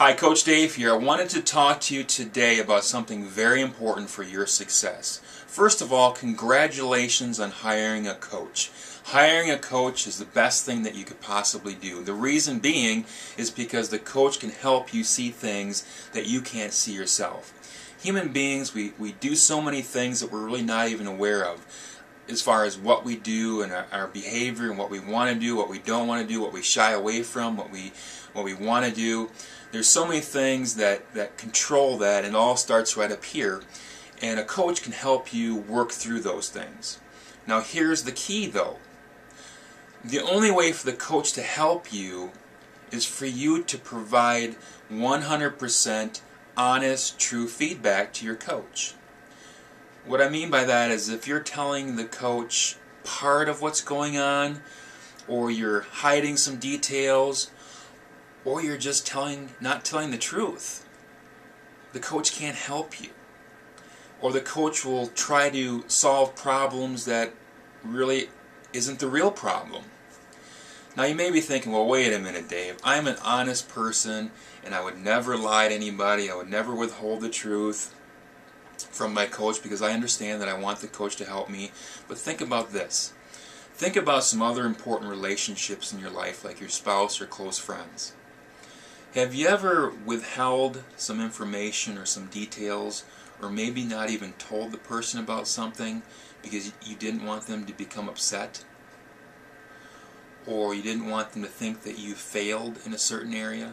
Hi, Coach Dave here. I wanted to talk to you today about something very important for your success. First of all, congratulations on hiring a coach. Hiring a coach is the best thing that you could possibly do. The reason being is because the coach can help you see things that you can't see yourself. Human beings, we do so many things that we're really not even aware of, as far as what we do and our behavior and what we want to do, what we don't want to do, what we shy away from, what we want to do. There's so many things that control that, and it all starts right up here. And a coach can help you work through those things. Now here's the key though. The only way for the coach to help you is for you to provide 100% honest, true feedback to your coach. What I mean by that is if you're telling the coach part of what's going on, or you're hiding some details, or you're just not telling the truth, the coach can't help you. Or the coach will try to solve problems that really isn't the real problem. Now you may be thinking, well, wait a minute, Dave. I'm an honest person, and I would never lie to anybody. I would never withhold the truth from my coach because I understand that I want the coach to help me. But think about this. Think about some other important relationships in your life, like your spouse or close friends. Have you ever withheld some information or some details, or maybe not even told the person about something because you didn't want them to become upset? Or you didn't want them to think that you failed in a certain area?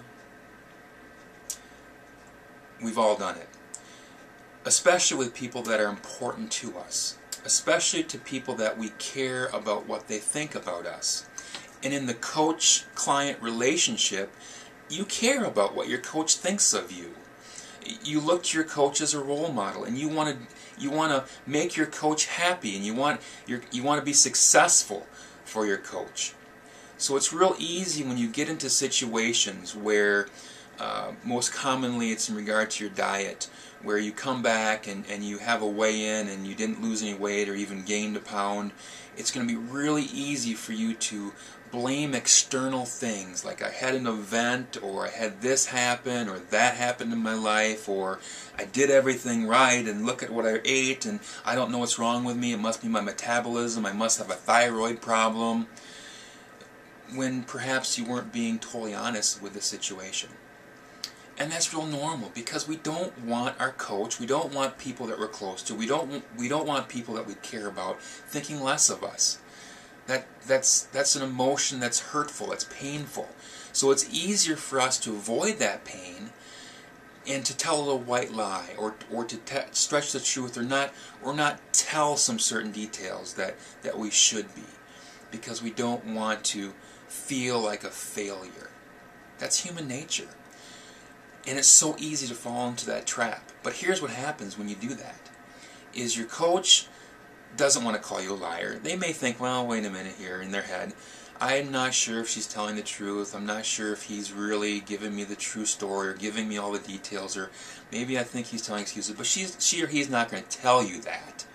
We've all done it. Especially with people that are important to us. Especially to people that we care about what they think about us. And in the coach-client relationship, you care about what your coach thinks of you. You look to your coach as a role model, and you want to make your coach happy, and you want to be successful for your coach. So it's real easy when you get into situations where most commonly it's in regard to your diet, where you come back and you have a weigh-in and you didn't lose any weight or even gained a pound. It's going to be really easy for you to blame external things, like I had an event, or I had this happen, or that happened in my life, or I did everything right and look at what I ate and I don't know what's wrong with me, it must be my metabolism, I must have a thyroid problem, when perhaps you weren't being totally honest with the situation. And that's real normal, because we don't want our coach, we don't want people that we're close to, we don't want people that we care about thinking less of us. That's an emotion that's hurtful, that's painful. So it's easier for us to avoid that pain and to tell a little white lie, or to stretch the truth, or not tell some certain details that we should be, because we don't want to feel like a failure. That's human nature. And it's so easy to fall into that trap. But here's what happens when you do that, is your coach doesn't want to call you a liar. They may think, well, wait a minute here, in their head, I'm not sure if she's telling the truth, I'm not sure if he's really giving me the true story or giving me all the details, or maybe I think he's telling excuses, but she or he's not going to tell you that.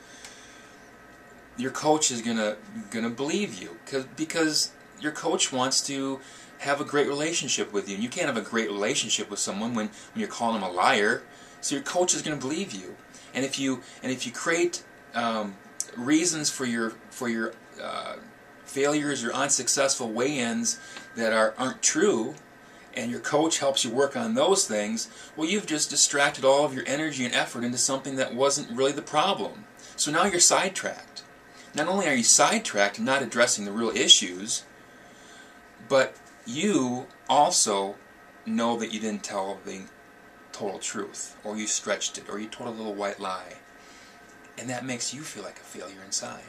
Your coach is gonna believe you, because your coach wants to have a great relationship with you, and you can't have a great relationship with someone when you're calling them a liar. So your coach is going to believe you, and if you create reasons for your failures or unsuccessful weigh-ins that aren't true, and your coach helps you work on those things, well, you've just distracted all of your energy and effort into something that wasn't really the problem. So now you're sidetracked. Not only are you sidetracked and not addressing the real issues, but you also know that you didn't tell the total truth, or you stretched it, or you told a little white lie. And that makes you feel like a failure inside.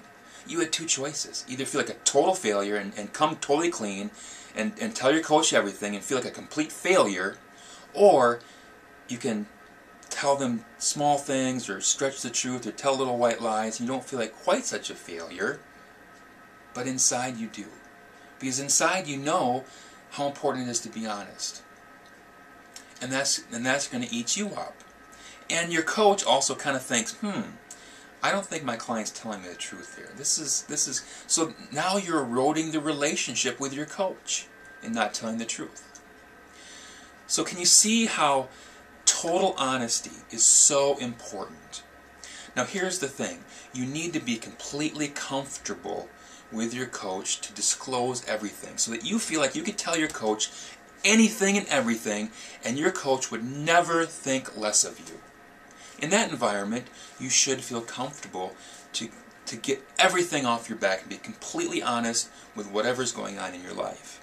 You had two choices. Either feel like a total failure and come totally clean and tell your coach everything and feel like a complete failure, or you can tell them small things or stretch the truth or tell little white lies and you don't feel like quite such a failure, but inside you do. Because inside you know how important it is to be honest. And that's going to eat you up. And your coach also kind of thinks, I don't think my client's telling me the truth here. This is so now you're eroding the relationship with your coach and not telling the truth. So can you see how total honesty is so important? Now here's the thing. You need to be completely comfortable with your coach to disclose everything so that you feel like you could tell your coach anything and everything and your coach would never think less of you. In that environment, you should feel comfortable to get everything off your back and be completely honest with whatever's going on in your life.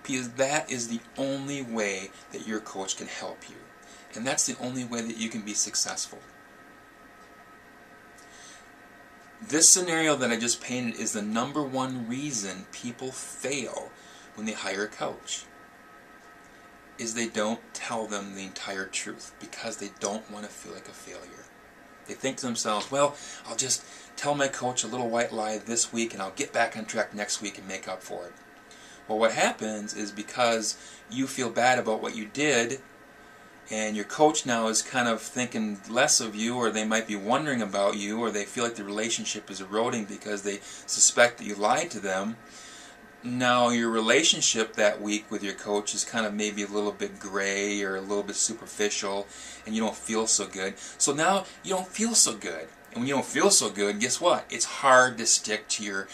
Because that is the only way that your coach can help you. And that's the only way that you can be successful. This scenario that I just painted is the #1 reason people fail when they hire a coach. Is they don't tell them the entire truth because they don't want to feel like a failure. They think to themselves, well, I'll just tell my coach a little white lie this week and I'll get back on track next week and make up for it. Well, what happens is because you feel bad about what you did and your coach now is kind of thinking less of you, or they might be wondering about you, or they feel like the relationship is eroding because they suspect that you lied to them. Now your relationship that week with your coach is kind of maybe a little bit gray or a little bit superficial, and you don't feel so good. So now you don't feel so good. And when you don't feel so good, guess what? It's hard to stick to your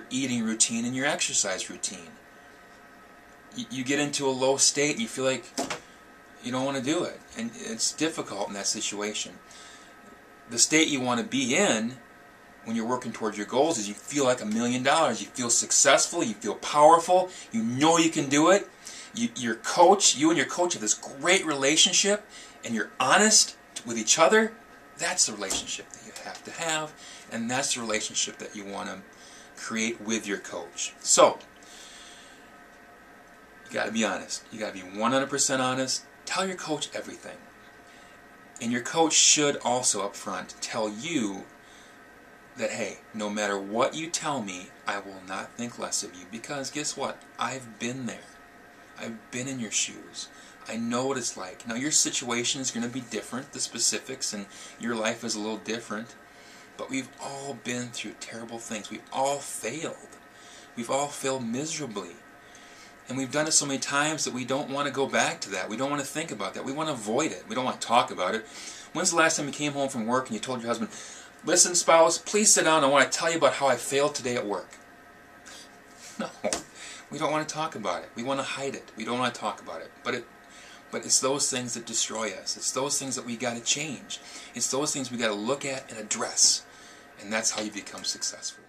eating routine and your exercise routine. You get into a low state and you feel like you don't want to do it. And it's difficult in that situation. The state you want to be in when you're working towards your goals is you feel like $1 million. You feel successful. You feel powerful. You know you can do it. You and your coach have this great relationship, and you're honest with each other. That's the relationship that you have, and that's the relationship that you want to create with your coach. So, you got to be honest. You got to be 100% honest. Tell your coach everything. And your coach should also up front tell you that, hey, no matter what you tell me, I will not think less of you, because guess what? I've been there. I've been in your shoes. I know what it's like. Now your situation is going to be different, the specifics, and your life is a little different, but we've all been through terrible things. We've all failed. We've all failed miserably. And we've done it so many times that we don't want to go back to that. We don't want to think about that. We want to avoid it. We don't want to talk about it. When's the last time you came home from work and you told your husband, listen, spouse, please sit down. I want to tell you about how I failed today at work. No. We don't want to talk about it. We want to hide it. We don't want to talk about it. But it's those things that destroy us. It's those things that we got to change. It's those things we got to look at and address. And that's how you become successful.